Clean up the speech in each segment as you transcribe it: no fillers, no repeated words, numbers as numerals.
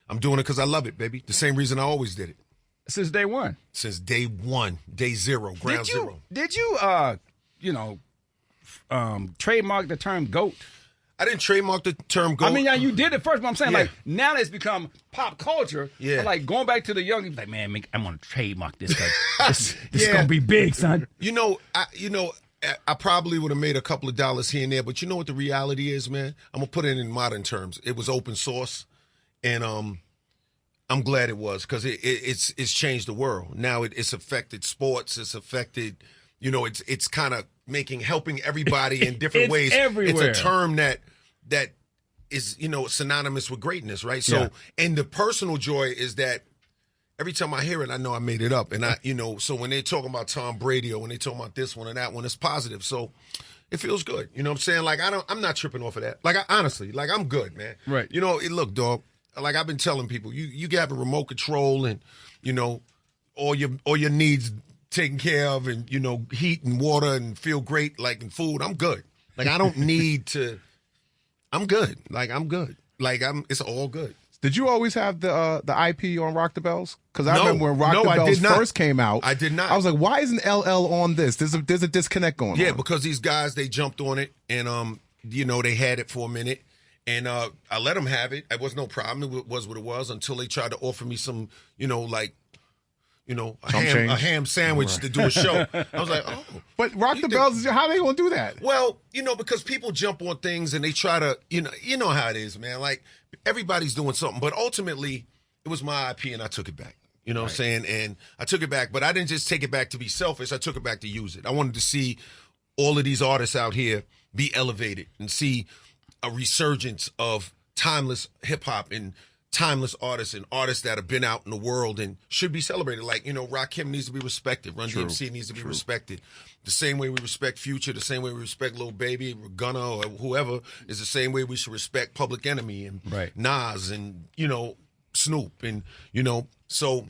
I'm doing it because I love it, baby. The same reason I always did it. Since day one. Since day one, day zero, ground zero. Did you, trademark the term GOAT? I didn't trademark the term GOAT. I mean, yeah, you did it first, but I'm saying, like, now it's become pop culture. Yeah. Like, going back to the young, like, man, I'm going to trademark this because this is going to be big, son. I probably would have made a couple of dollars here and there, but you know what the reality is, man? I'm going to put it in modern terms. It was open source, and I'm glad it was because it's changed the world. Now it's affected sports. It's affected, it's kind of helping everybody in different ways. Everywhere. It's a term that is, synonymous with greatness, right? So, and the personal joy is that every time I hear it, I know I made it up. And so when they're talking about Tom Brady or when they're talking about this one or that one, it's positive. So it feels good. You know what I'm saying? Like, I'm not tripping off of that. Like, honestly, I'm good, man. Right. Look, dog, like I've been telling people, you can have a remote control and, all your needs taken care of and, heat and water and feel great, like in food. I'm good. Like, I don't need to, I'm good. Like, I'm good. Like, it's all good. Did you always have the IP on Rock the Bells? Because I remember when Rock the Bells first came out. I did not. I was like, why isn't LL on this? There's a disconnect going on. Yeah, because these guys, they jumped on it and, they had it for a minute. And I let them have it. It was no problem. It was what it was until they tried to offer me some, a ham sandwich to do a show. I was like, oh. But Rock the Bells, how they going to do that? Well, because people jump on things and they try to, you know how it is, man. Like, everybody's doing something. But ultimately, it was my IP and I took it back. You know what I'm saying? And I took it back. But I didn't just take it back to be selfish. I took it back to use it. I wanted to see all of these artists out here be elevated and see a resurgence of timeless hip-hop and timeless artists and artists that have been out in the world and should be celebrated. Like, Rakim needs to be respected. Run DMC needs to be respected. The same way we respect Future, the same way we respect Lil Baby, Gunna, or whoever, is the same way we should respect Public Enemy and Nas and, Snoop. And, so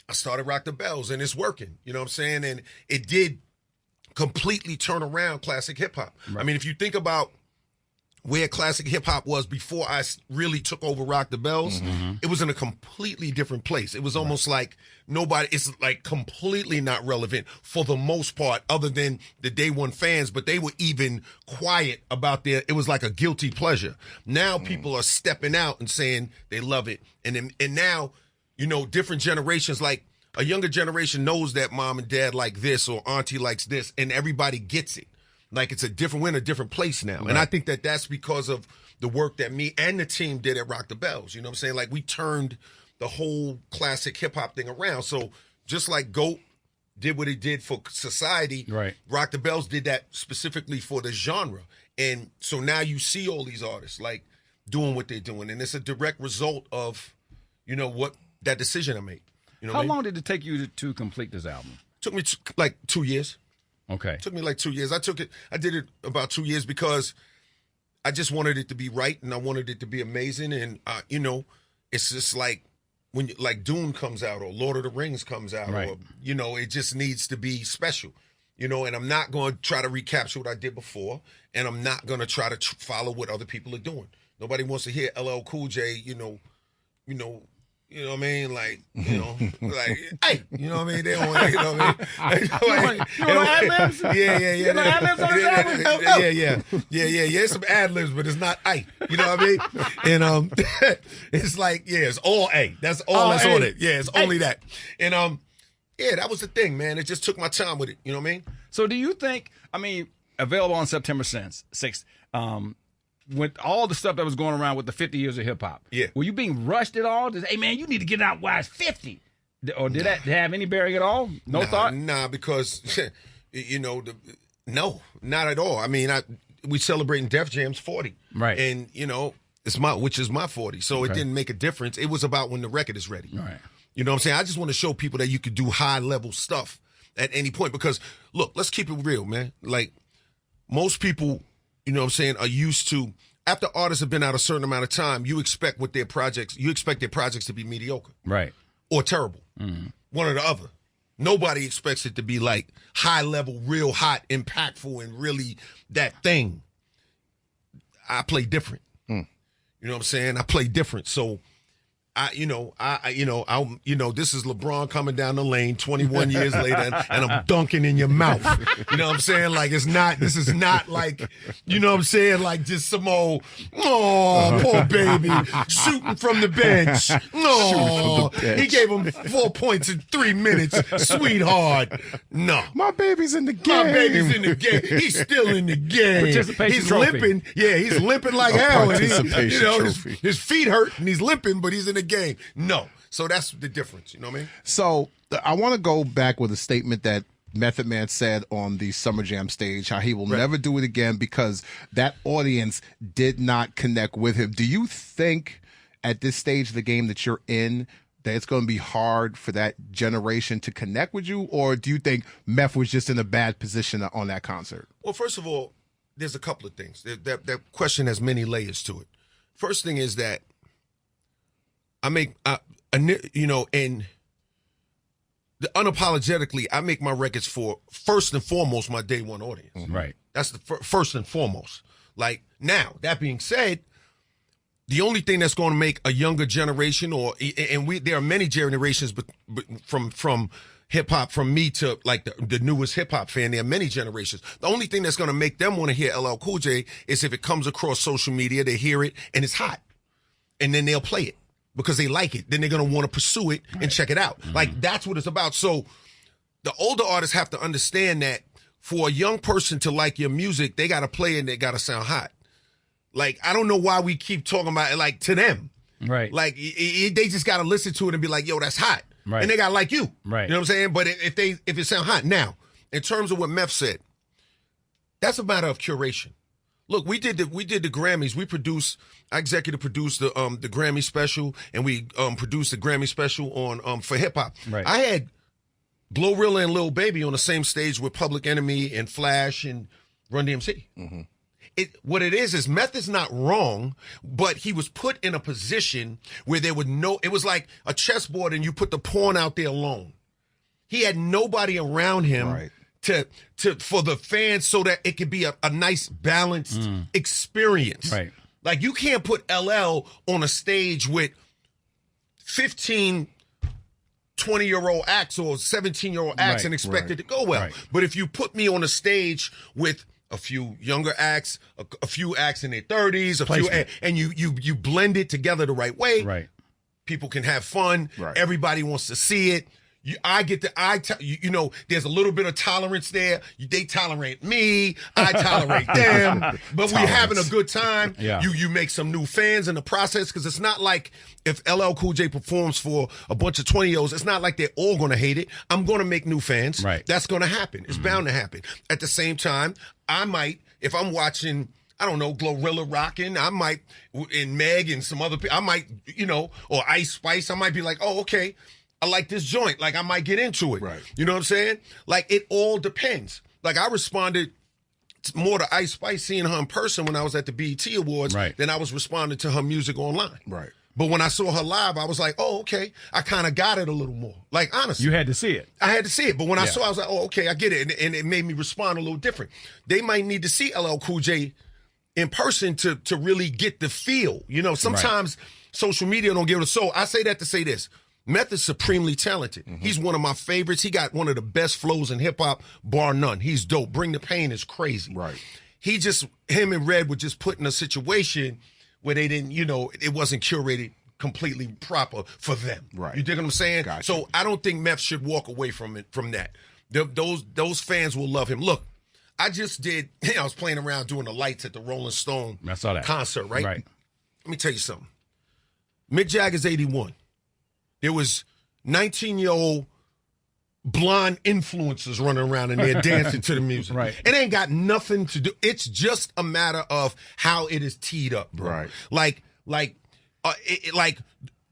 I started Rock the Bells and it's working. You know what I'm saying? And it did completely turn around classic hip-hop. Right. I mean, if you think about where classic hip-hop was before I really took over Rock the Bells, it was in a completely different place. It was almost like it's like completely not relevant for the most part other than the day one fans, but they were even quiet about it was like a guilty pleasure. Now people are stepping out and saying they love it. And now, different generations, like a younger generation knows that mom and dad like this or auntie likes this and everybody gets it. Like, we're in a different place now. Right. And I think that's because of the work that me and the team did at Rock the Bells. You know what I'm saying? Like, we turned the whole classic hip-hop thing around. So just like GOAT did what it did for society, right. Rock the Bells did that specifically for the genre. And so now you see all these artists, like, doing what they're doing. And it's a direct result of, what that decision I made. How long did it take you to complete this album? Took me like 2 years. Okay. It took me like 2 years. I did it about 2 years because I just wanted it to be right and I wanted it to be amazing. And, it's just like when Dune comes out or Lord of the Rings comes out right. or, it just needs to be special, and I'm not going to try to recapture what I did before. And I'm not going to try to follow what other people are doing. Nobody wants to hear LL Cool J, you know what I mean? Like, like, hey, you know what I mean? They don't want, you know what I mean? You want ad-libs? Yeah. You want ad-libs on the album? Yeah. It's some ad-libs, but it's not A. You know what I mean? And it's like, it's all A. That's all that's on it. Yeah, it's only that. And that was the thing, man. It just took my time with it. You know what I mean? So do you think, available on September 6th, with all the stuff that was going around with the 50 years of hip-hop, were you being rushed at all? Hey, man, you need to get out while it's 50. Or did that have any bearing at all? No thought? Nah, because, no, not at all. I mean, we celebrating Def Jam's 40. Right. And, which is my 40. So it didn't make a difference. It was about when the record is ready. Right. You know what I'm saying? I just want to show people that you could do high-level stuff at any point. Because, look, let's keep it real, man. Like, most people, are used to, after artists have been out a certain amount of time, you expect their projects to be mediocre. Right. Or terrible. Mm-hmm. One or the other. Nobody expects it to be like high level, real hot, impactful, and really that thing. I play different. You know what I'm saying? I play different. So this is LeBron coming down the lane 21 years later, and I'm dunking in your mouth. You know what I'm saying? Like, this is not like, you know what I'm saying? Like just some old, poor baby, shooting from the bench. Oh, he gave him 4 points in 3 minutes, sweetheart. No. My baby's in the game. My baby's in the game. He's still in the game. He's limping. Yeah, he's limping like hell. His feet hurt and he's limping, but he's in the game. No. So that's the difference. You know what I mean? So I want to go back with a statement that Method Man said on the Summer Jam stage, how he will never do it again because that audience did not connect with him. Do you think at this stage of the game that you're in that it's going to be hard for that generation to connect with you? Or do you think Meth was just in a bad position on that concert? Well, first of all, there's a couple of things. That question has many layers to it. First thing is that and unapologetically, I make my records for first and foremost my day one audience. Right. That's the first and foremost. Like now, that being said, the only thing that's going to make a younger generation, there are many generations, but from hip hop, from me to like the newest hip hop fan, there are many generations. The only thing that's going to make them want to hear LL Cool J is if it comes across social media, they hear it and it's hot, and then they'll play it because they like it. Then they're going to want to pursue it and check it out. Mm-hmm. Like that's what it's about. So the older artists have to understand that for a young person to like your music, they got to play and they got to sound hot. Like, I don't know why we keep talking about it like to them. Right. Like, they just got to listen to it and be like, yo, that's hot. Right. And they got to like you. Right. You know what I'm saying? But if it sound hot. Now, in terms of what Meth said, that's a matter of curation. Look, we did the Grammys. I executive produced the Grammy special, and we produced the Grammy special on for hip hop. Right. I had Glorilla and Lil Baby on the same stage with Public Enemy and Flash and Run DMC. Mm-hmm. What it is Meth is not wrong, but he was put in a position where there would it was like a chessboard and you put the pawn out there alone. He had nobody around him for the fans so that it could be a nice balanced experience. Right. Like you can't put LL on a stage with 15 20-year-old acts or 17-year-old acts and expect it to go well. Right. But if you put me on a stage with a few younger acts, a few acts in their 30s, and you blend it together the right way. Right. People can have fun. Right. Everybody wants to see it. There's a little bit of tolerance there. They tolerate me. I tolerate them. But we're having a good time. Yeah. You make some new fans in the process because it's not like if LL Cool J performs for a bunch of 20-year-olds, it's not like they're all going to hate it. I'm going to make new fans. Right. That's going to happen. It's bound to happen. At the same time, I might, if I'm watching, I don't know, Glorilla rocking, I might, and Meg and some other people, I might, or Ice Spice, I might be like, oh, okay, I like this joint. Like, I might get into it. Right. You know what I'm saying? Like, it all depends. Like, I responded more to Ice Spice seeing her in person when I was at the BET Awards than I was responding to her music online. Right. But when I saw her live, I was like, oh, okay. I kind of got it a little more. Like, honestly. You had to see it. I had to see it. But when I saw it, I was like, oh, okay, I get it. And it made me respond a little different. They might need to see LL Cool J in person to really get the feel. Sometimes social media don't give it a soul. I say that to say this. Meth is supremely talented. Mm-hmm. He's one of my favorites. He got one of the best flows in hip-hop, bar none. He's dope. Bring the Pain is crazy. Right. Him and Red were just put in a situation where they didn't, it wasn't curated completely proper for them. Right. You dig what I'm saying? Gotcha. So I don't think Meth should walk away from that. Those fans will love him. Look, I was playing around doing the lights at the Rolling Stone concert, right? Right. Let me tell you something. Mick Jagger's 81. There was 19-year-old blonde influencers running around in there dancing to the music. Right. It ain't got nothing to do. It's just a matter of how it is teed up, bro. Right. Like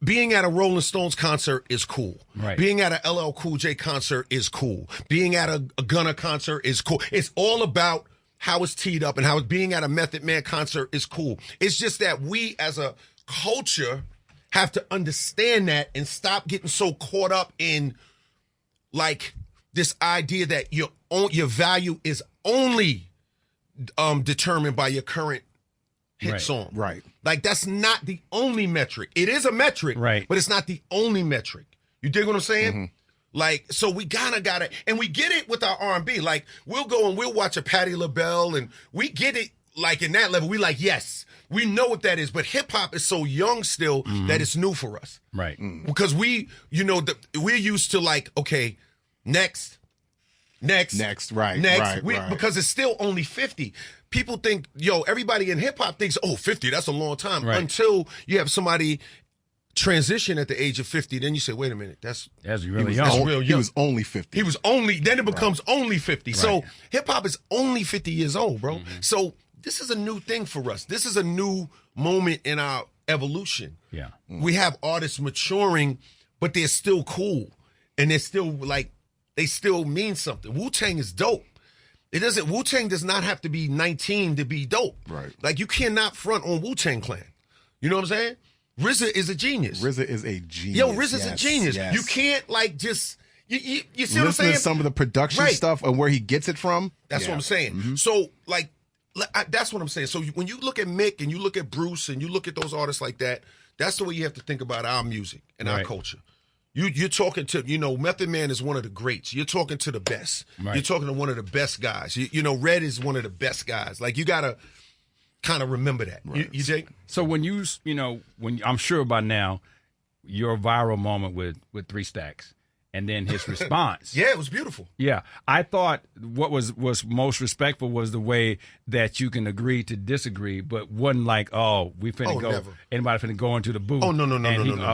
being at a Rolling Stones concert is cool. Right. Being at a LL Cool J concert is cool. Being at a Gunna concert is cool. It's all about how it's teed up, and how being at a Method Man concert is cool. It's just that we as a culture have to understand that and stop getting so caught up in like this idea that your value is only determined by your current hit song. Right. Like, that's not the only metric. It is a metric, right, but it's not the only metric. You dig what I'm saying? Mm-hmm. Like, so we kinda got it, and we get it with our R&B. Like, we'll go and we'll watch a Patti LaBelle, and we get it, like, in that level. We like, yes, we know what that is, but hip-hop is so young still that it's new for us. Right. Because we, we're used to, like, okay, next, right, because it's still only 50. People think, everybody in hip-hop thinks, 50, that's a long time. Right. Until you have somebody transition at the age of 50, then you say, wait a minute, that's really young. That's real young. He was only 50. Then it becomes only 50. Right. So hip-hop is only 50 years old, bro. So this is a new thing for us. This is a new moment in our evolution. Yeah. We have artists maturing, but they're still cool. And they're still, like, they still mean something. Wu-Tang is dope. Wu-Tang does not have to be 19 to be dope. Right. Like, you cannot front on Wu-Tang Clan. You know what I'm saying? RZA is a genius. RZA is a genius. RZA's a genius. Yes. You can't, like, just you see what I'm Listen saying? to some of the production stuff and where he gets it from. That's what I'm saying. So, like, that's what I'm saying. So when you look at Mick and you look at Bruce and you look at those artists like that, that's the way you have to think about our music and our culture. You're talking to, Method Man is one of the greats. You're talking to the best. Right. You're talking to one of the best guys. Red is one of the best guys. Like, you got to kind of remember that. Right. You think? So when when I'm sure by now, your viral moment with 3 Stacks and then his response. Yeah, it was beautiful. Yeah. I thought what was most respectful was the way that you can agree to disagree, but wasn't like, we finna go. Never. Anybody finna go into the booth. Oh, no.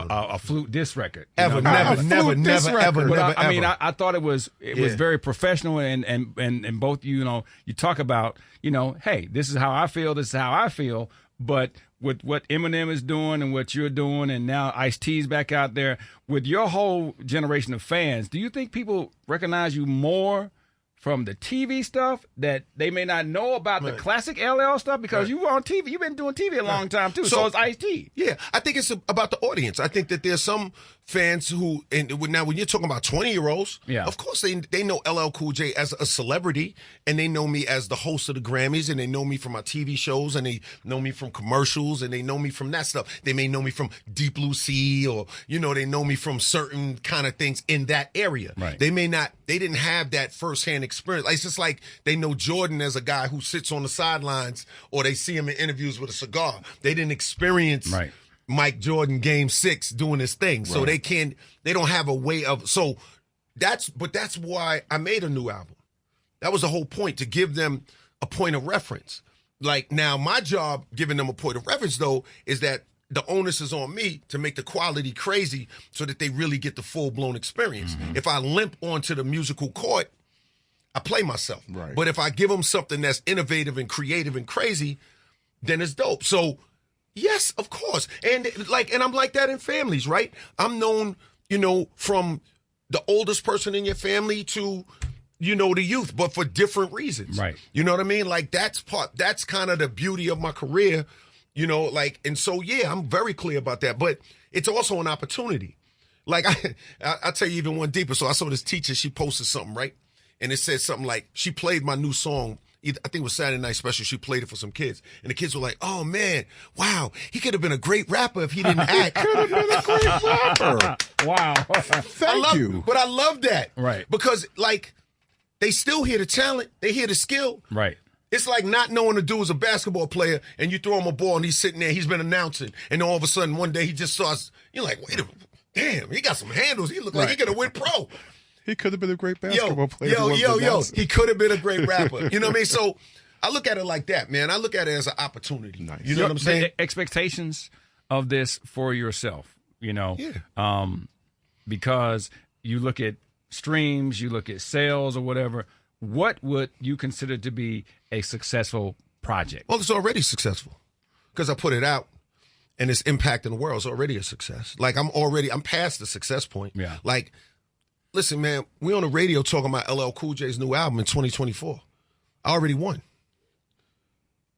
A flute diss record. Never. But I mean, I thought it was very professional and both, you talk about, hey, this is how I feel, but with what Eminem is doing and what you're doing, and now Ice-T's back out there, with your whole generation of fans, do you think people recognize you more from the TV stuff that they may not know about the classic LL stuff? Because you were on TV. You've been doing TV a long time, too. So it's Ice-T. Yeah, I think it's about the audience. I think that there's some fans who, and now when you're talking about 20-year-olds, of course they know LL Cool J as a celebrity, and they know me as the host of the Grammys, and they know me from my TV shows, and they know me from commercials, and they know me from that stuff. They may know me from Deep Blue Sea, or, they know me from certain kind of things in that area. Right. They didn't have that firsthand experience. It's just like they know Jordan as a guy who sits on the sidelines, or they see him in interviews with a cigar. They didn't experience Mike Jordan Game 6 doing his thing. So they don't have a way of, that's why I made a new album. That was the whole point, to give them a point of reference. Like, now my job, giving them a point of reference though, is that the onus is on me to make the quality crazy so that they really get the full-blown experience. Mm-hmm. If I limp onto the musical court, I play myself. Right. But if I give them something that's innovative and creative and crazy, then it's dope. So, yes, of course. And I'm like that in families, right? I'm known, from the oldest person in your family to, the youth, but for different reasons. Right. You know what I mean? Like, that's kind of the beauty of my career, and so, yeah, I'm very clear about that. But it's also an opportunity. Like, I'll tell you even one deeper. So I saw this teacher, she posted something, right? And it said something like, she played my new song, I think it was Saturday Night Special. She played it for some kids. And the kids were like, oh, man, wow, he could have been a great rapper if he didn't act. Could have been a great rapper. Wow. Thank you. But I love that. Right. Because, like, they still hear the talent. They hear the skill. Right. It's like not knowing the dude is a basketball player, and you throw him a ball, and he's sitting there, he's been announcing, and then all of a sudden, one day, he just starts, you're like, wait a minute, damn, he got some handles. He looked like he could have went pro. He could have been a great basketball player. He could have been a great rapper. You know what I mean? So I look at it like that, man. I look at it as an opportunity. Nice. You know what I'm saying? The expectations of this for yourself, because you look at streams, you look at sales or whatever. What would you consider to be a successful project? Well, it's already successful because I put it out and its impact in the world is already a success. Like, I'm past the success point. Yeah. Like, listen, man, we on the radio talking about LL Cool J's new album in 2024. I already won.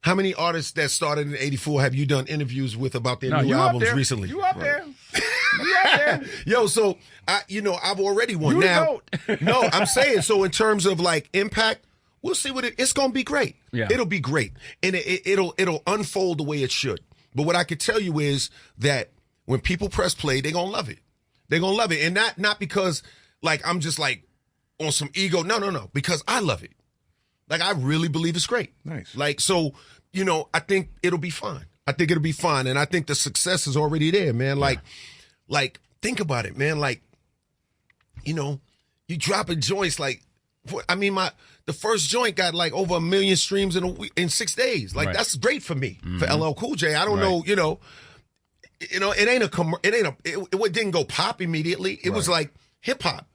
How many artists that started in 84 have you done interviews with about their new albums recently? You up there. You up there. Yo, so, I've already won. You now, no, I'm saying, so in terms of, like, impact, we'll see it's going to be great. Yeah. It'll be great. And it'll unfold the way it should. But what I can tell you is that when people press play, they're going to love it. They're going to love it. And not because like I'm just like on some ego. No. Because I love it. Like I really believe it's great. Nice. Like, so, I think it'll be fine. I think it'll be fine. And I think the success is already there, man. Like think about it, man. Like, you dropping joints like, the first joint got like over 1 million streams in 6 days. Like that's great for me, for LL Cool J. I don't know, it didn't go pop immediately. It was like hip hop.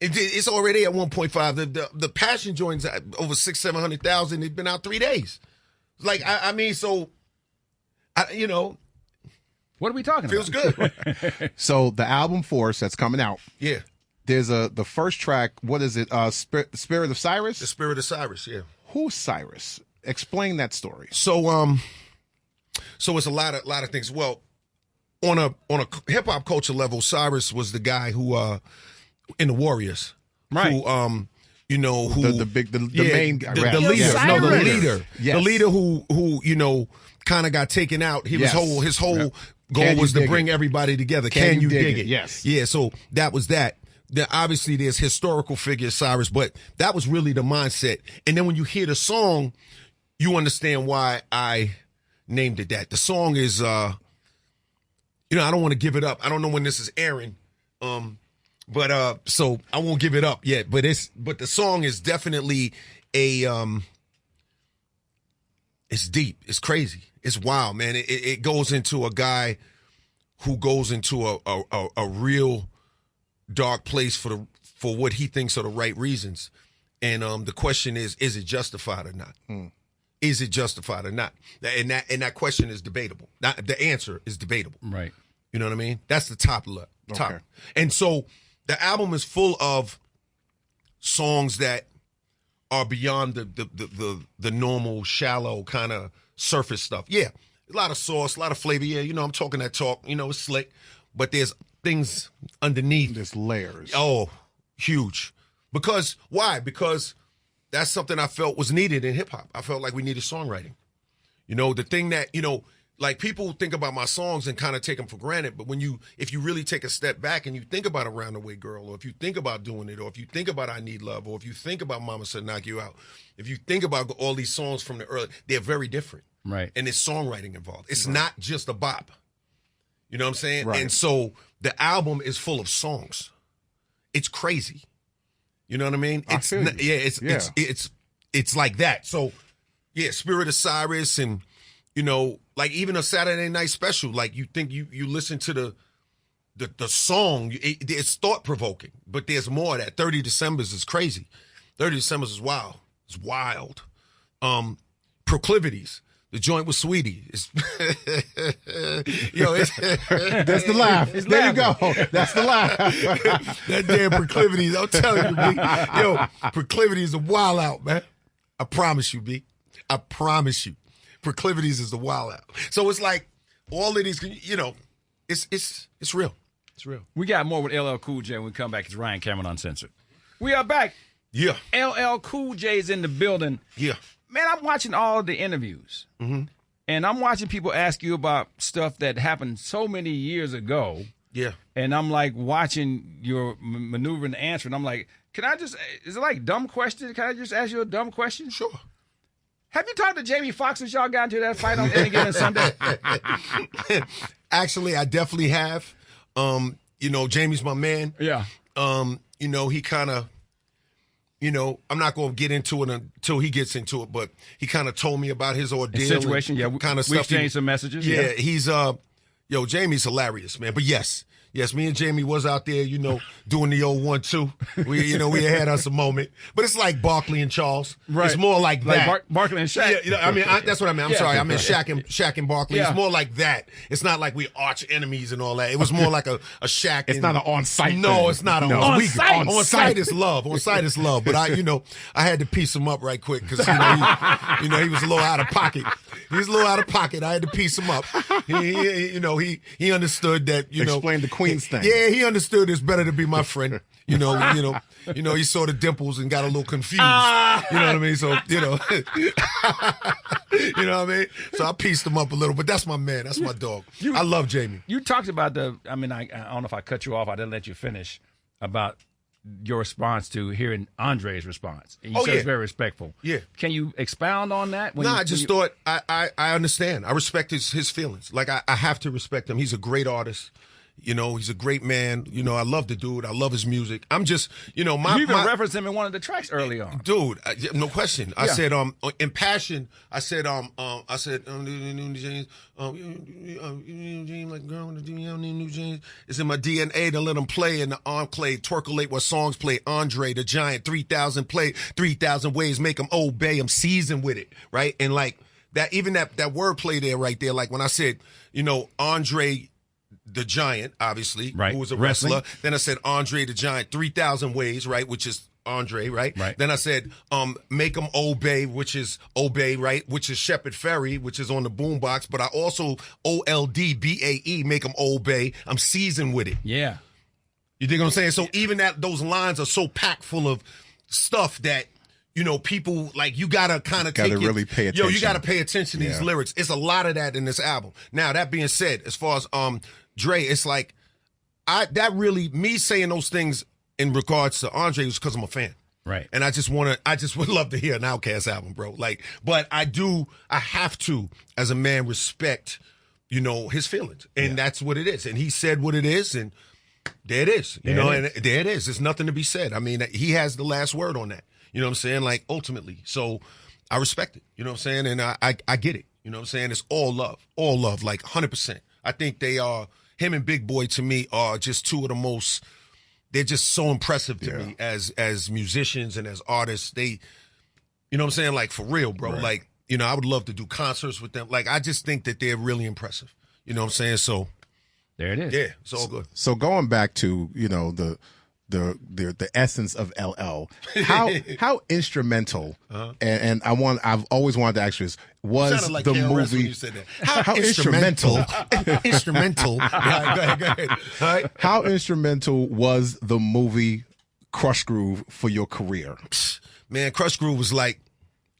It's already at 1.5. The Passion joints over 600,000-700,000. It's been out 3 days. Like what are we talking feels about? Feels good. So the album Force that's coming out. Yeah. There's the first track. What is it? Spirit of Cyrus. The Spirit of Cyrus. Yeah. Who's Cyrus? Explain that story. So it's a lot of things. Well, on a hip hop culture level, Cyrus was the guy who in the Warriors, right? Who the main guy, the leader. Cyrus. No, the leader. Yes. The leader who kind of got taken out. His whole goal was to bring everybody together. Can you dig it? Yes. Yeah. So that was that. Then obviously there's historical figures, Cyrus, but that was really the mindset. And then when you hear the song, you understand why I named it that. The song is, I don't want to give it up. I don't know when this is airing, but so I won't give it up yet. But the song is definitely it's deep. It's crazy. It's wild, man. It goes into a guy who goes into a real dark place for what he thinks are the right reasons. And the question is it justified or not? Is it justified or not? And that question is debatable. The answer is debatable. Right. You know what I mean? That's the top. Okay. And so the album is full of songs that are beyond the normal, shallow kind of surface stuff. Yeah, a lot of sauce, a lot of flavor. Yeah, I'm talking that talk. It's slick, but there's things underneath. There's layers. Oh, huge. Because why? Because that's something I felt was needed in hip hop. I felt like we needed songwriting. The thing that like people think about my songs and kind of take them for granted, but if you really take a step back and you think about Around the Way Girl, or if you think about Doing It, or if you think about I Need Love, or if you think about Mama Said Knock You Out, if you think about all these songs from the early, they're very different. Right. And there's songwriting involved. It's not just a bop. You know what I'm saying? Right. And so the album is full of songs. It's crazy. You know what I mean? It's like that. So yeah, Spirit of Cyrus, and like even a Saturday Night Special, like you think you listen to the song, it's thought provoking, but there's more of that. 30 Decembers is crazy. 30 Decembers is wild. It's wild. Proclivities. The joint with Sweetie. That's the laugh. There you go. That's the laugh. That damn Proclivities. I'm telling you, B. Proclivities are wild out, man. I promise you, B. I promise you. Proclivities is the wild out. So it's like all of these, it's real. It's real. We got more with LL Cool J when we come back. It's Ryan Cameron Uncensored. We are back. Yeah. LL Cool J is in the building. Yeah. Man, I'm watching all the interviews. Mm-hmm. And I'm watching people ask you about stuff that happened so many years ago. Yeah. And I'm like watching your maneuver and answer. And I'm like, is it like dumb question? Can I just ask you a dumb question? Sure. Have you talked to Jamie Foxx since y'all got into that fight on Any Given Sunday? Actually, I definitely have. Jamie's my man. Yeah. He kind of, I'm not going to get into it until he gets into it, but he kind of told me about his ordeal. Situation, yeah. Kind of we stuff. exchanged some messages. Yeah, he's, Jamie's hilarious, man. But yes, me and Jamie was out there, doing the old 1-2. We had us a moment. But it's like Barkley and Charles. Right. It's more like that. Barkley and Shaq. Yeah, that's what I mean. I'm sorry. I meant Shaq and Barkley. Yeah. It's more like that. It's not like we arch enemies and all that. It was more like a Shaq. It's not an on-site No, thing. it's not on-site. On-site is love. On-site is love. But I had to piece him up right quick because, he was a little out of pocket. He was a little out of pocket. I had to piece him up. He understood that, Explain the Queens thing. Yeah, he understood it's better to be my friend. He saw the dimples and got a little confused. You know what I mean? So, you know what I mean? So I pieced him up a little, but that's my man. That's my dog. I love Jamie. You talked about I don't know if I cut you off. I didn't let you finish about your response to hearing Andre's response. You said it's very respectful. Yeah. Can you expound on that? I just thought I understand. I respect his feelings. Like I have to respect him. He's a great artist. You know, he's a great man. You know, I love the dude. I love his music. I'm just, you even referenced him in one of the tracks early on. Dude, no question. I said, in Passion, I said, new jeans, like girl, new jeans. It's in my DNA to let them play in the enclave, twerkulate what songs play. Andre the Giant, 3,000 play, 3,000 ways, make them obey. I'm seasoned with it, right? And like that, even that wordplay there, right there. Like when I said, Andre the Giant, obviously, right, who was a wrestler. Then I said Andre the Giant, 3,000 ways, right, which is Andre, right? Then I said make them obey, which is obey, right, which is Shepard Ferry, which is on the boombox. But I also OLDBAE, make them obey. I'm seasoned with it. Yeah. You dig what I'm saying? So even those lines are so packed full of stuff that, people like you gotta kind of really pay attention. You gotta pay attention to these lyrics. It's a lot of that in this album. Now that being said, as far as Dre, it's like me saying those things in regards to Andre was because I'm a fan. Right. And I just would love to hear an Outkast album, bro. Like, but I have to, as a man, respect, his feelings. And that's what it is. And he said what it is, and there it is. And there it is. There's nothing to be said. I mean, he has the last word on that. You know what I'm saying? Like, ultimately. So I respect it. You know what I'm saying? And I get it. You know what I'm saying? It's all love, like 100%. I think they are, him and Big Boy to me are just two of the most, they're just so impressive to me as musicians and as artists. They, you know what I'm saying? Like, for real, bro. Right. Like, I would love to do concerts with them. Like, I just think that they're really impressive. You know what I'm saying? So there it is. Yeah, it's all good. So going back to, the essence of LL, how instrumental and I've always wanted to ask you this, was like the KRS movie when you said that. How instrumental instrumental go ahead. All right. How instrumental was the movie Crush Groove for your career? Man, Crush Groove was like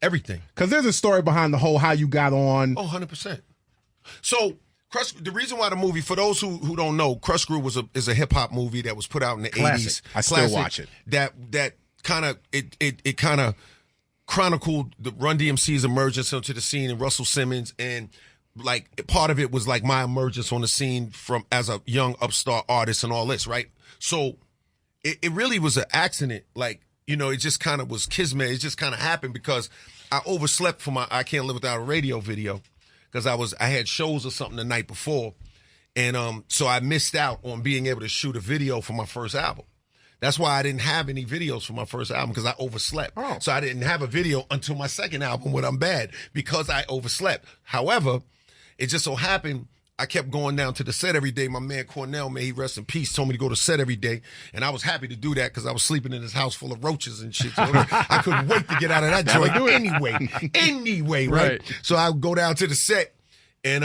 everything, because there's a story behind the whole how you got on. 100%. So the reason why the movie, for those who don't know, Crush Groove is a hip hop movie that was put out in the 80s. I still watch it. That kind of it kind of chronicled the Run DMC's emergence onto the scene and Russell Simmons, and like part of it was like my emergence on the scene as a young upstart artist and all this, right? So it really was an accident. Like, it just kind of was kismet. It just kind of happened because I overslept for my I Can't Live Without a Radio video. Because I had shows or something the night before, and so I missed out on being able to shoot a video for my first album. That's why I didn't have any videos for my first album, because I overslept. Oh. So I didn't have a video until my second album, When I'm Bad, because I overslept. However, it just so happened I kept going down to the set every day. My man Cornell, may he rest in peace, told me to go to set every day, and I was happy to do that because I was sleeping in this house full of roaches and shit. So I couldn't wait to get out of that joint anyway, right? So I would go down to the set, and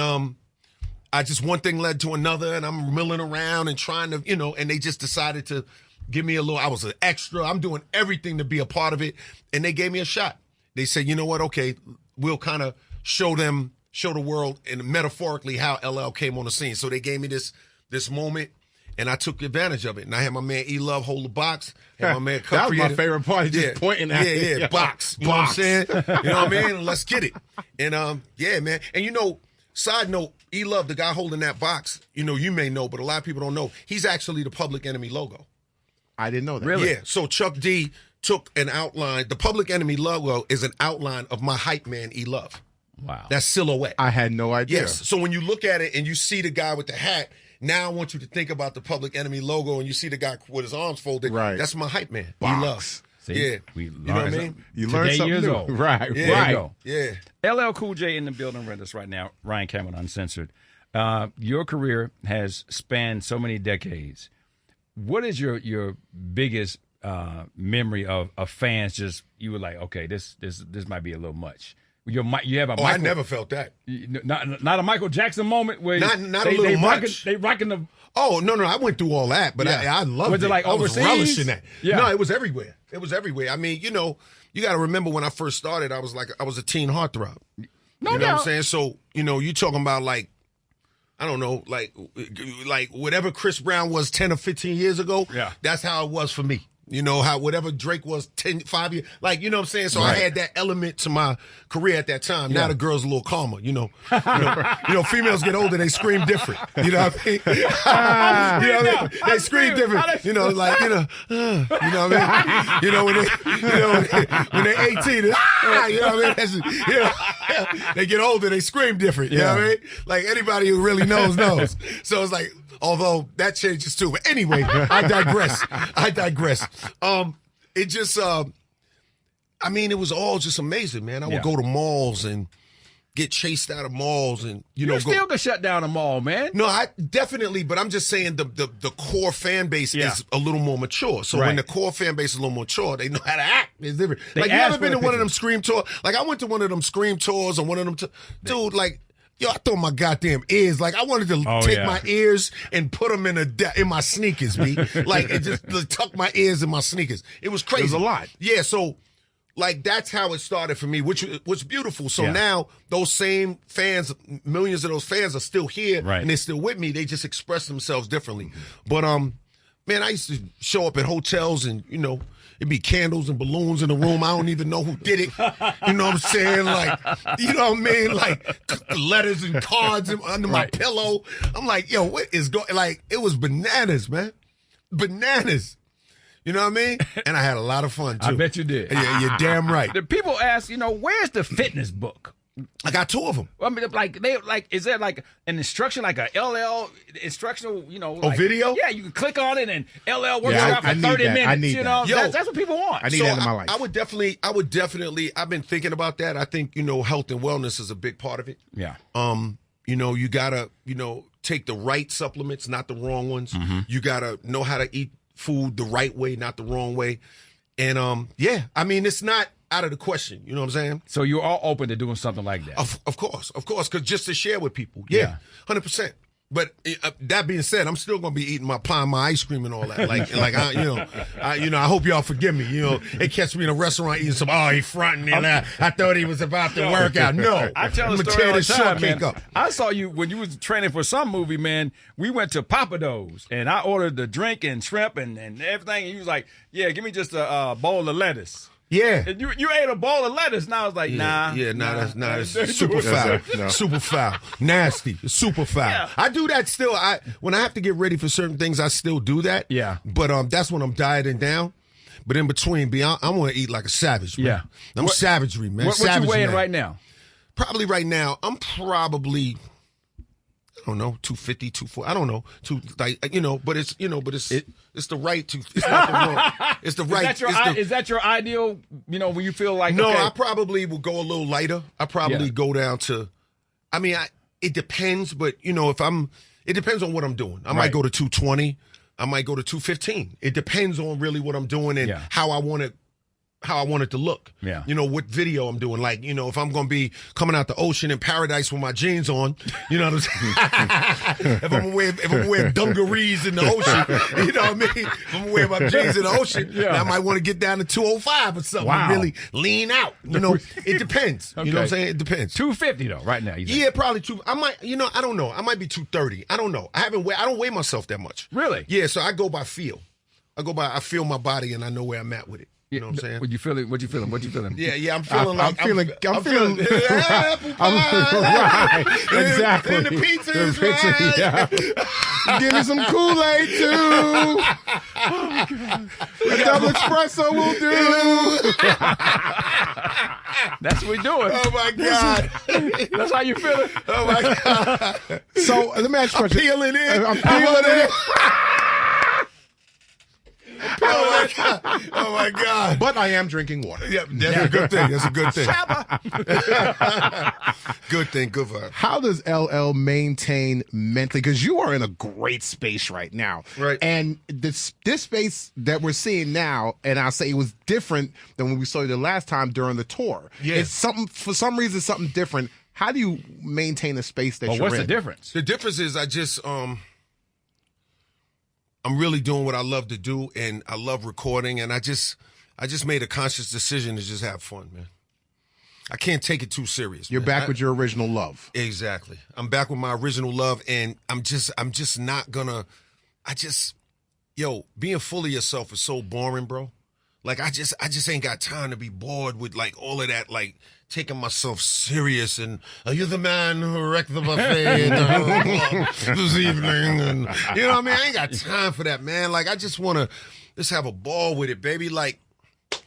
I just, one thing led to another, and I'm milling around and trying to, and they just decided to give me a little. I was an extra. I'm doing everything to be a part of it, and they gave me a shot. They said, you know what? Okay, we'll kind of show the world and metaphorically how LL came on the scene. So they gave me this moment, and I took advantage of it. And I had my man E-Love hold the box. Had my man that was my favorite part. Just pointing at it. Yeah, box. You know what I'm saying? You know what I mean? Let's get it. And yeah, man. And side note, E-Love, the guy holding that box, you may know, but a lot of people don't know, he's actually the Public Enemy logo. I didn't know that. Really? Yeah. So Chuck D took an outline. The Public Enemy logo is an outline of my hype man, E-Love. Wow. That silhouette. I had no idea. Yes. So when you look at it and you see the guy with the hat, now I want you to think about the Public Enemy logo, and you see the guy with his arms folded. Right. That's my hype man. Box. Yeah. You know what I mean? You learn something years new. Old. Right. Yeah. Right. Yeah. LL Cool J in the building with us right now. Ryan Cameron, Uncensored. Your career has spanned so many decades. What is your biggest memory of fans? Just you were like, okay, this might be a little much. You have a Michael, I never felt that. Not a Michael Jackson moment where not a little much. They rocking the Oh, no, I went through all that, but I loved it. Was it like overseas? I was relishing that. Yeah. No, it was everywhere. It was everywhere. I mean, you got to remember when I first started, I was a teen heartthrob. No you know doubt. what I'm saying? So, you talking about like, I don't know, like whatever Chris Brown was 10 or 15 years ago, that's how it was for me. You know, how whatever Drake was 5 years, like, you know what I'm saying? So I had that element to my career at that time. Now the girl's a little calmer, females get older, they scream different. You know what I mean? They scream different. You know what I mean? When they're 18, you know what I mean? They get older, they scream different. You know what I mean? Like anybody who really knows. So it's like, although that changes too. But anyway, I digress. It just, I mean, it was all just amazing, man. I would go to malls and get chased out of malls and, You still can shut down a mall, man. No, I definitely, but I'm just saying the core fan base is a little more mature. So when the core fan base is a little more mature, they know how to act. It's different. Like, you ever been to one of them Scream tours? Like, I went to one of them Scream tours or one of them, dude, like, yo, I thought my goddamn ears, like I wanted to take my ears and put them in my sneakers, B. Like, it just tuck my ears in my sneakers. It was crazy. It was a lot. Yeah, so, like, that's how it started for me, which was beautiful. So now, those same fans, millions of those fans are still here, and they're still with me. They just express themselves differently. But, man, I used to show up at hotels and, it'd be candles and balloons in the room. I don't even know who did it. You know what I'm saying? Like, you know what I mean? Like, letters and cards under my pillow. I'm like, yo, what is going? Like, it was bananas, man. Bananas. You know what I mean? And I had a lot of fun, too. I bet you did. Yeah, you're damn right. The people ask, where's the fitness book? I got 2 of them. I mean, is there like an instruction, like a LL instructional, video? Yeah, you can click on it and LL workshop for 30 minutes. I need that. Yo, that's what people want. I need that in my life. I would definitely, I've been thinking about that. I think, health and wellness is a big part of it. Yeah. You gotta, take the right supplements, not the wrong ones. Mm-hmm. You gotta know how to eat food the right way, not the wrong way. And, I mean, it's not out of the question. You know what I'm saying? So you're all open to doing something like that? Of course, because just to share with people. Yeah. 100%. But that being said, I'm still gonna be eating my pie, my ice cream, and all that. I hope y'all forgive me. They catch me in a restaurant eating some. Oh, he fronting, and I thought he was about to work out. No, I tell the story all the time, man. I saw you when you was training for some movie, man. We went to Papa Do's, and I ordered the drink and shrimp and everything. And he was like, "Yeah, give me just a bowl of lettuce." Yeah. And you ate a bowl of lettuce, and I was like, nah. Yeah, that's super foul. No. Super foul. Nasty. Super foul. Yeah. I do that still. When I have to get ready for certain things, I still do that. Yeah. But that's when I'm dieting down. But in between, I want to eat like a savage, man. Yeah. I'm savagery, man. What you weighing right now? Probably right now, I'm probably, I don't know, 250, 240. I don't know. But it's the right to. It's not the wrong. It's the right. Is that your ideal? When you feel like no, okay. I probably will go a little lighter. I probably go down to. I mean, it depends, but it depends on what I'm doing. I might go to 220. I might go to 215. It depends on really what I'm doing and how I want it to look. Yeah. What video I'm doing. Like, if I'm going to be coming out the ocean in paradise with my jeans on, you know what I'm saying? if I'm wearing dungarees in the ocean, you know what I mean? If I'm wearing my jeans in the ocean, I might want to get down to 205 or something. Wow. And really lean out. It depends. Okay. You know what I'm saying? It depends. 250 though, right now. Yeah, probably two. I might, I don't know. I might be 230. I don't know. I don't weigh myself that much. Really? Yeah, so I go by feel. I feel my body and I know where I'm at with it. You know what I'm saying? What you feeling? Yeah, I'm feeling like I'm feeling apple pie. Right, exactly. And the pizza is right. Yeah. Give me some Kool-Aid too. Oh my God. A double espresso will do. That's what we're doing. Oh my God. That's how you feeling. Oh my God. So let me ask you a question. I'm peeling in. Oh my God. But I am drinking water. Yeah, that's a good thing. That's a good thing. Good thing. Good vibe. How does LL maintain mentally? Because you are in a great space right now. Right. And this space that we're seeing now, and I'll say it was different than when we saw you the last time during the tour. Yeah. It's for some reason, something different. How do you maintain a space that you're in? What's the difference? The difference is I just, I'm really doing what I love to do, and I love recording, and I just made a conscious decision to just have fun, man. I can't take it too serious. You're man. back with your original love. Exactly. I'm back with my original love, and I'm just not gonna. Being full of yourself is so boring, bro. Like I just ain't got time to be bored with like all of that, like taking myself serious and are you the man who wrecked the buffet this evening? And you know what I mean? I ain't got time for that, man. Like I just want to just have a ball with it, baby. Like,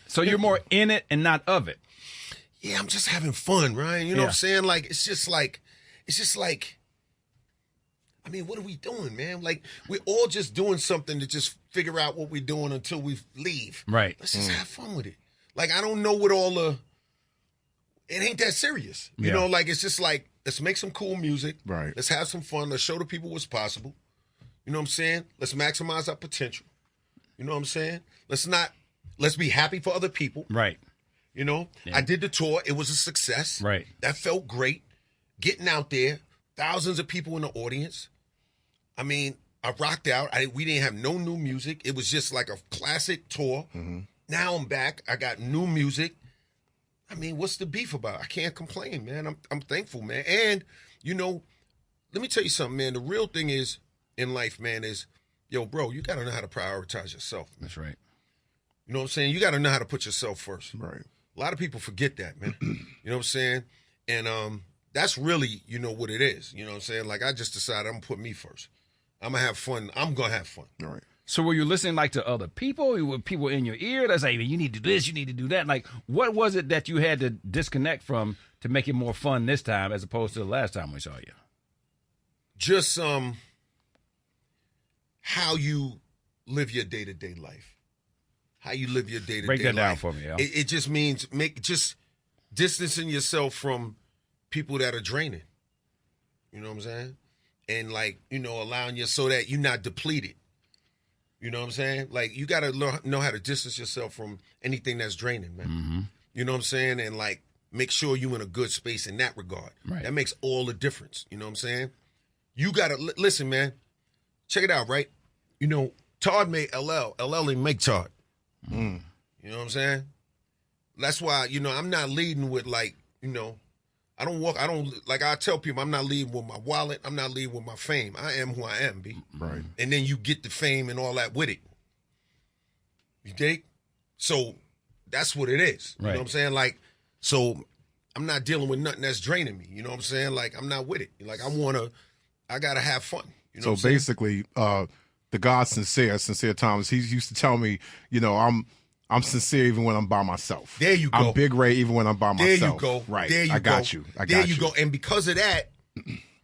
so you're more in it and not of it. Yeah, I'm just having fun, Ryan. You know what I'm saying? Like it's just like. I mean, what are we doing, man? Like, we're all just doing something to just figure out what we're doing until we leave. Right. Let's just have fun with it. Like, I don't know what all the... It ain't that serious. You know, like, it's just like, let's make some cool music. Right. Let's have some fun. Let's show the people what's possible. You know what I'm saying? Let's maximize our potential. You know what I'm saying? Let's be happy for other people. Right. You know? Yeah. I did the tour. It was a success. Right. That felt great. Getting out there. Thousands of people in the audience. I mean, I rocked out. We didn't have no new music. It was just like a classic tour. Mm-hmm. Now I'm back. I got new music. I mean, what's the beef about? I can't complain, man. I'm thankful, man. And, you know, let me tell you something, man. The real thing is in life, man, is, yo, bro, you got to know how to prioritize yourself. Man. That's right. You know what I'm saying? You got to know how to put yourself first. Right. A lot of people forget that, man. You know what I'm saying? And that's really, you know, what it is. You know what I'm saying? Like, I just decided I'm going to put me first. I'm going to have fun. I'm going to have fun. All right. So were you listening like to other people? Were people in your ear that say, you need to do this, you need to do that? Like, what was it that you had to disconnect from to make it more fun this time as opposed to the last time we saw you? Just how you live your day-to-day life. How you live your day-to-day life. Break that down for me, yo. It just means just distancing yourself from people that are draining. You know what I'm saying? And, like, you know, allowing you so that you're not depleted. You know what I'm saying? Like, you got to know how to distance yourself from anything that's draining, man. Mm-hmm. You know what I'm saying? And, like, make sure you're in a good space in that regard. Right. That makes all the difference. You know what I'm saying? You got to, listen, man. Check it out, right? You know, Todd made LL. LL didn't make Todd. Mm. You know what I'm saying? That's why, you know, I'm not leading with, like, you know, I tell people, I'm not leading with my wallet. I'm not leading with my fame. I am who I am, B. Right. And then you get the fame and all that with it. You dig? So that's what it is. You know what I'm saying? Like, so I'm not dealing with nothing that's draining me. You know what I'm saying? Like, I'm not with it. Like, I got to have fun. You know so basically, the guy Sincere Thomas, he used to tell me, you know, I'm sincere even when I'm by myself. There you go. I'm Big Ray even when I'm by myself. There you go. Right. There you I go. got you. There you go. And because of that,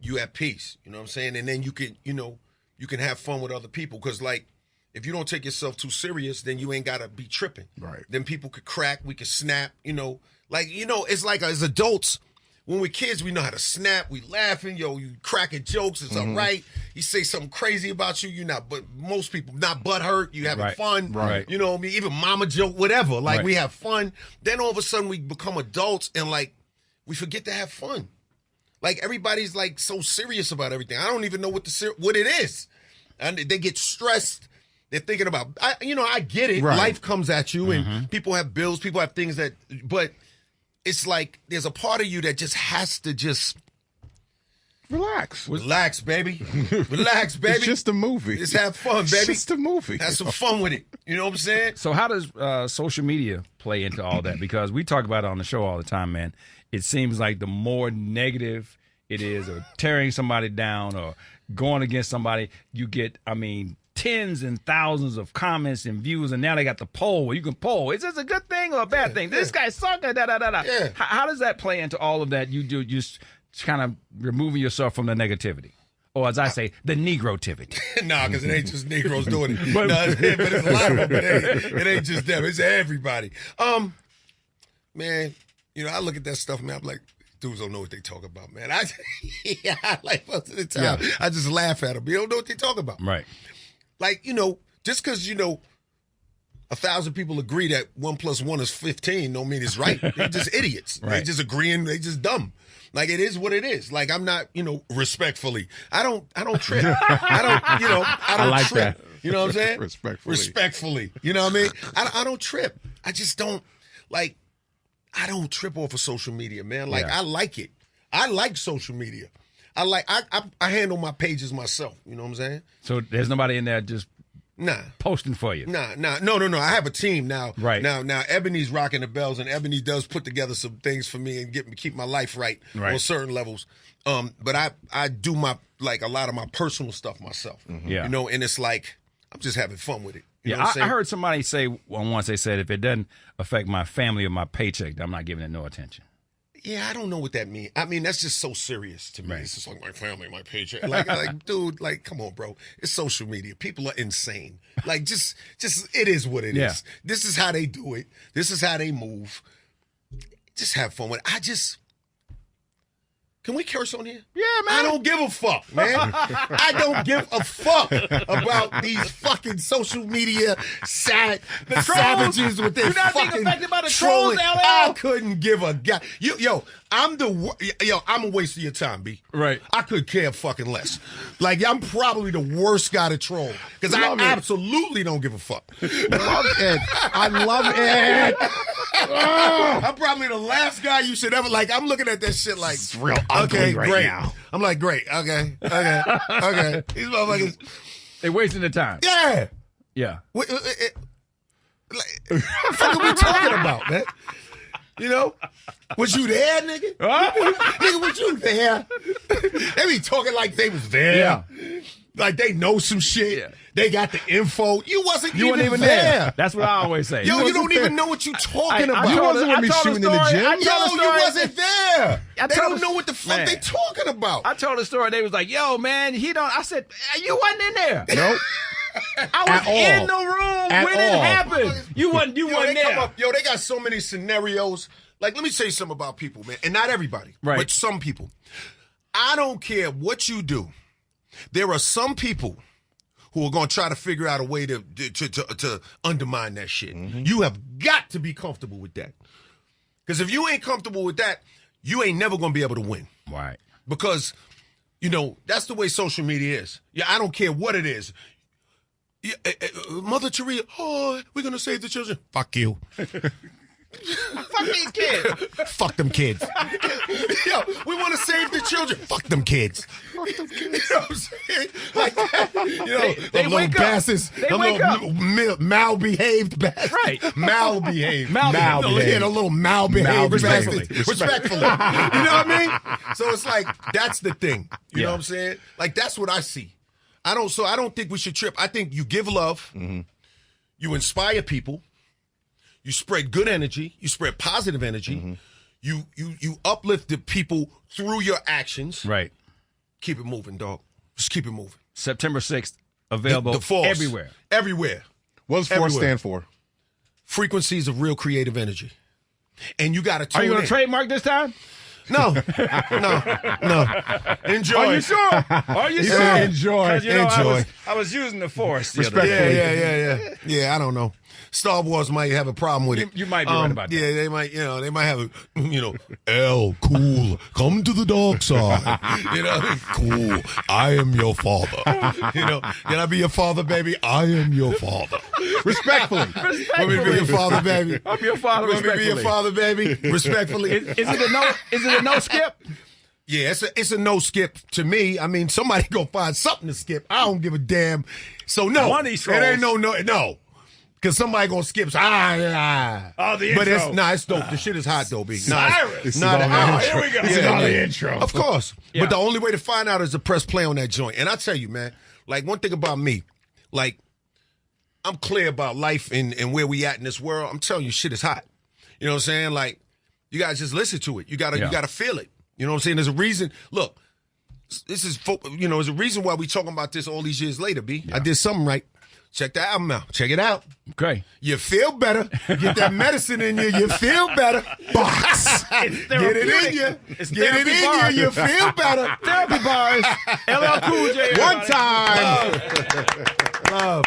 you have peace. You know what I'm saying? And then you can, you know, you can have fun with other people. Because, like, if you don't take yourself too serious, then you ain't got to be tripping. Right. Then people could crack. We could snap. You know, like, you know, it's like as adults, when we're kids, we know how to snap. We laughing. Yo, you cracking jokes. It's all right. You say something crazy about you. You're not, but most people not butthurt. You having fun. Right. You know what I mean? Even mama joke, whatever. Like, we have fun. Then all of a sudden we become adults and, like, we forget to have fun. Like, everybody's, like, so serious about everything. I don't even know what it is. And they get stressed. They're thinking about, I get it. Right. Life comes at you and people have bills. People have things but it's like there's a part of you that just has to just relax, baby. Relax, baby. It's just a movie. Just have fun, baby. It's just a movie. Have some fun with it. You know what I'm saying? So how does social media play into all that? Because we talk about it on the show all the time, man. It seems like the more negative it is, or tearing somebody down, or going against somebody, you get, tens and thousands of comments and views, and now they got the poll where you can poll. Is this a good thing or a bad thing? This guy sucks. Yeah. How does that play into all of that? You do just kind of removing yourself from the negativity, or as I say, the negrotivity. Nah, because it ain't just Negroes doing it. but it's a lot of them. It ain't just them. It's everybody. Man, you know, I look at that stuff, man. I'm like, dudes don't know what they talk about, man. Like most of the time, I just laugh at them. You don't know what they talk about. Right. Like, you know, just because, you know, 1,000 people agree that 1 + 1 is 15 don't mean it's right. They're just idiots. They just agreeing. They just dumb. Like, it is what it is. Like, I'm not, you know, respectfully. I don't trip. I don't like trip. that. You know what I'm saying? Respectfully. You know what I mean? I don't trip. I just don't, like, I don't trip off of social media, man. Like, I like it. I like social media. I handle my pages myself. You know what I'm saying? So there's nobody in there just posting for you. No. I have a team now. Right. Now Ebony's rocking the bells, and Ebony does put together some things for me and keep my life right on certain levels. But I do a lot of my personal stuff myself. Yeah. You know, and it's like I'm just having fun with it. You know Yeah, what I'm I heard somebody say once, they said, if it doesn't affect my family or my paycheck, I'm not giving it no attention. Yeah, I don't know what that means. I mean, that's just so serious to me. Right. It's just like my family, my paycheck. Like, dude, like, come on, bro. It's social media. People are insane. Like, just it is what it is. This is how they do it. This is how they move. Just have fun with it. Can we curse on here? Yeah, man. I don't give a fuck, man. I don't give a fuck about these fucking social media savages with their fucking affected by the trolling. trolls, I couldn't give a god. I'm a waste of your time, B. Right. I could care fucking less. Like, I'm probably the worst guy to troll because I absolutely don't give a fuck. Love it. I love it. I'm probably the last guy you should ever like. I'm looking at that shit like, it's real ugly great. now. I'm like, great. Okay. These motherfuckers, they wasting the time. yeah. Yeah. What the fuck are we talking about, man? You know? Was you there, nigga? Nigga, was you there? They be talking like they was there. Yeah. Like they know some shit. Yeah. They got the info. You wasn't even there. That's what I always say. Yo, you don't even know what you talking about. You wasn't with me shooting in the gym. You wasn't there. They don't know what the fuck they talking about. I told a story. They was like, yo, man, I said, you wasn't in there. Nope. I was in the room when it happened. You wasn't there. They got so many scenarios. Like, let me say something about people, man. And not everybody, but some people. I don't care what you do. There are some people who are going to try to figure out a way to undermine that shit. Mm-hmm. You have got to be comfortable with that. Because if you ain't comfortable with that, you ain't never going to be able to win. Right. Because, that's the way social media is. Yeah, I don't care what it is. Mother Teresa, we're going to save the children. Fuck you. Fuck these kids. Fuck them kids. Yo, we want to save the children. Fuck them kids. Fuck them kids. You know what I'm saying? Like that. They little bastards. They wake up. Malbehaved bastards. Right. Malbehaved. Malbehaved. Yeah, the little malbehaved bastards. Respectfully. You know what I mean? So it's like, that's the thing. You know what I'm saying? Like, that's what I see. I don't think we should trip. I think you give love. Mm-hmm. You inspire people. You spread good energy. You spread positive energy. Mm-hmm. You uplift the people through your actions. Right. Keep it moving, dog. Just keep it moving. September 6th, available the Force. everywhere. Everywhere. What does Force stand for? Frequencies of real creative energy. And you got to tune in. Are you going to trademark this time? No. Enjoy. Are you sure? Are you sure? Enjoy. I was using the Force. Yeah. Yeah, I don't know. Star Wars might have a problem with it. You might be right about that. Yeah, they might have L, cool, come to the dark side. Cool, I am your father. Can I be your father, baby? I am your father. Respectfully. Let me be your father, baby. I'm your father, Let me be your father, baby. Respectfully. Is it a no skip? Yeah, it's a no skip to me. I mean, somebody go find something to skip. I don't give a damn. So no, one of these it ain't no. Because somebody gonna skip. The intro. But it's dope. The shit is hot, though, B. Here we go. This is all the intro. Of course. Yeah. But the only way to find out is to press play on that joint. And I tell you, man, like, one thing about me, like, I'm clear about life and where we at in this world. I'm telling you, shit is hot. You know what I'm saying? Like, you gotta just listen to it. You gotta feel it. You know what I'm saying? There's a reason. Look, there's a reason why we talking about this all these years later, B. Yeah. I did something right. Check the album out. Check it out. Okay. You feel better. Get that medicine in you. You feel better. Box. Get it in you. Get it in you. You feel better. Therapy bars. LL Cool J. One time. Love.